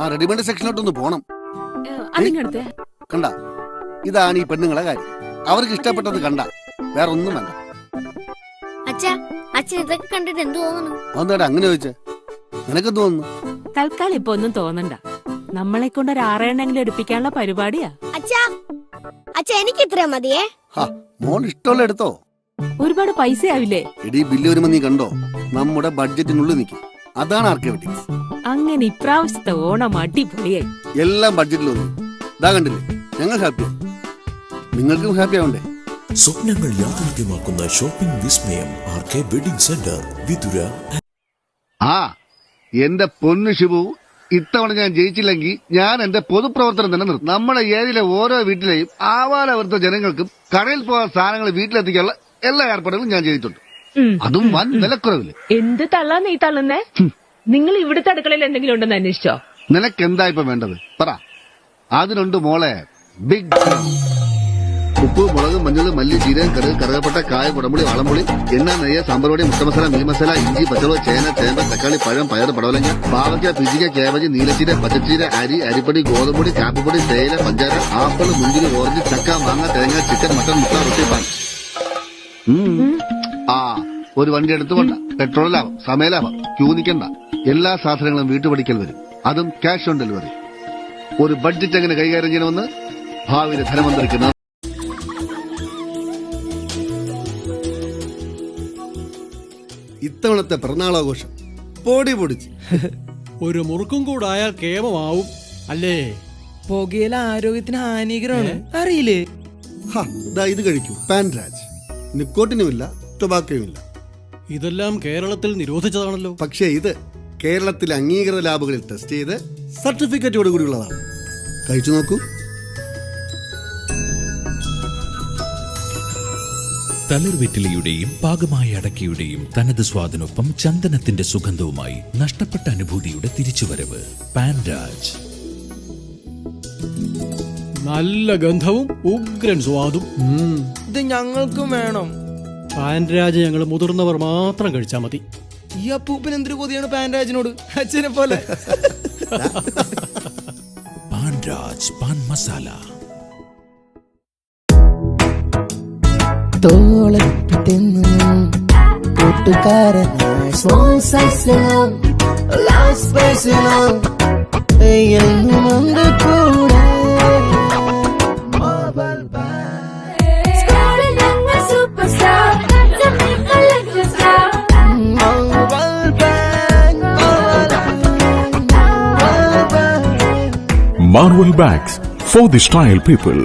ആ റെഡിമെയ്ഡ് സെക്ഷനിലോട്ടൊന്ന് പോണം. കണ്ട, ഇതാണ് ഈ പെണ്ണുങ്ങളെ കാര്യം. അവർക്ക് ഇഷ്ടപ്പെട്ടത് കണ്ട വേറെ ഒന്നും വേണ്ട. അച്ഛൻ ഇതൊക്കെ കണ്ടിട്ട് എന്ത് തോന്നുന്നു? അതെന്താ അങ്ങനെ ചോദിച്ചേ? നിനക്ക് തോന്നുന്നു? തൽക്കാലം ഇപ്പൊ ഒന്നും തോന്നണ്ട. നമ്മളെ കൊണ്ട് ഒരു 6 എണ്ണെങ്കിലും എടുപ്പിക്കാനുള്ള പരിപാടിയാ. അച്ഛാ എനിക്ക് ഇത്ര മതിയേ. മോൻ ഇഷ്ടമുള്ള എടുത്തോ. ഒരുപാട് പൈസ ആവില്ലേ? എടി ബില്ല് വരുമ്പോ നീ കണ്ടോ, നമ്മുടെ ബഡ്ജറ്റിനുള്ളിൽ നിൽക്കും. അതാണ് ആർക്കെ വെഡിങ്സ്. അങ്ങനെ ഇപ്രാവശ്യത്തെ ഓണം അടിപൊളിയായി. എല്ലാം ബഡ്ജറ്റിൽ വന്നു. ഇതാ കണ്ടില്ലേ, ഞങ്ങൾ ഹാപ്പിയാണ്. നിങ്ങൾക്കും ഹാപ്പി ആവണ്ടേ? സ്വപ്നങ്ങൾ യാഥാർത്ഥ്യമാക്കുന്ന ഷോപ്പിംഗ് വിസ്മയം ആർക്കെ വെഡിംഗ് സെന്റർ വിതുര. എന്റെ പൊന്നു ശിവു, ഇത്തവണ ഞാൻ ജയിച്ചില്ലെങ്കിൽ ഞാൻ എന്റെ പൊതുപ്രവർത്തനം തന്നെ നിർത്തും. നമ്മുടെ ഏരിയയിലെ ഓരോ വീട്ടിലെയും ആവാലവർത്ത ജനങ്ങൾക്കും കടയിൽ പോകാൻ സാധനങ്ങൾ വീട്ടിലെത്തിക്കാനുള്ള എല്ലാ ഏർപ്പാടുകളും ഞാൻ ചെയ്തിട്ടുണ്ട്. അതും വൻ വിലക്കുറവില്. എന്ത് തള്ളാ നീ തള്ളുന്നേ? നിങ്ങൾ ഇവിടുത്തെ അടുക്കളയിൽ എന്തെങ്കിലും ഉണ്ടെന്ന് അന്വേഷിച്ചോ? നിനക്ക് എന്താ ഇപ്പൊ വേണ്ടത് പറ. അതിനുണ്ട് മോളെ, ബിഗ് ഉപ്പ്, മുളക്, മഞ്ഞൾ, മല്ലി, ജീരകം, കടുക്, കറുകപ്പട്ട, കായ, കുടമ്പുളി, വളംപുളി, എണ്ണ, നെയ്യ്, സാമ്പാർപൊടി, മുട്ട മസാല, മീൻ മസാല, ഇഞ്ചി, പച്ചമുളക്, ചേന, ചേമ്പ്, തക്കാളി, പഴം, പയർ, പടവലങ്ങ, പാവയ്ക്ക, പിച്ചിക്ക, കേബജ്, നീലച്ചീര, പച്ചച്ചീര, അരി, അരിപ്പൊടി, ഗോതമ്പൊടി, കാപ്പിപ്പൊടി, തേയില, പഞ്ചാര, ആപ്പിൾ, മുന്തിരി, ഓറഞ്ച്, ചക്ക, മാങ്ങ, തേങ്ങ, ചിക്കൻ, മട്ടൻ, മുട്ട, റൊട്ടി, പാൻ. ഒരു വണ്ടി എടുത്തു കൊണ്ട പെട്രോൾ ലാഭം, സമയലാഭം, ക്യൂ നിൽക്കണ്ട. എല്ലാ സാധനങ്ങളും വീട്ടുപടിക്കൽ വരും. അതും ക്യാഷ് ഓൺ ഡെലിവറി. ഒരു ബഡ്ജറ്റ് എങ്ങനെ കൈകാര്യം ചെയ്യണമെന്ന് ഭാവിയിലെ ധനമന്ത്രിക്ക് ഇത്തവണത്തെ പിറന്നാളാഘോഷം പൊടി പൊടിച്ച് ഒരു മുറുക്കും കൂടായാൽ കേമമാവും അല്ലേ? പുകയില ആരോഗ്യത്തിന് ഹാനികരമാണ്, അറിയില്ലേ? ഇത് കഴിക്കൂ, പാൻരാജ്. നിക്കോട്ടിനുമില്ല, ടൊബാക്കോയുമില്ല. ഇതെല്ലാം കേരളത്തിൽ നിരോധിച്ചതാണല്ലോ. പക്ഷേ ഇത് കേരളത്തിലെ അംഗീകൃത ലാബുകളിൽ ടെസ്റ്റ് ചെയ്ത് സർട്ടിഫിക്കറ്റോട് കൂടിയുള്ളതാണ്. കഴിച്ചു നോക്കൂ. തളിർവെറ്റിലയുടെയും പാകമായ അടക്കയുടെയും തനത് സ്വാദിനൊപ്പം ചന്ദനത്തിന്റെ സുഗന്ധവുമായി നഷ്ടപ്പെട്ട അനുഭൂതിയുടെ തിരിച്ചുവരവ്. പാൻരാജ്. നല്ല ഗന്ധവും ഉഗ്രൻ സ്വാദും. ഇത് ഞങ്ങൾക്കും വേണം. പാൻരാജ് ഞങ്ങൾ മുതിർന്നവർ മാത്രം കഴിച്ചാൽ മതി. ഈ അപ്പൂപ്പൻ എന്തൊരു കൊതിയാണ് പാൻരാജിനോട്, അച്ഛനെ പോലെ. പാൻരാജ് പാൻ മസാല. തോളത്തു തിന്നു കൂട്ടുകാരനായി സ്മോൾ സൈസിലും ലവ് സ്പേസിലും എന്നുമുണ്ട് കൂടെ. Marvel bags for the style people.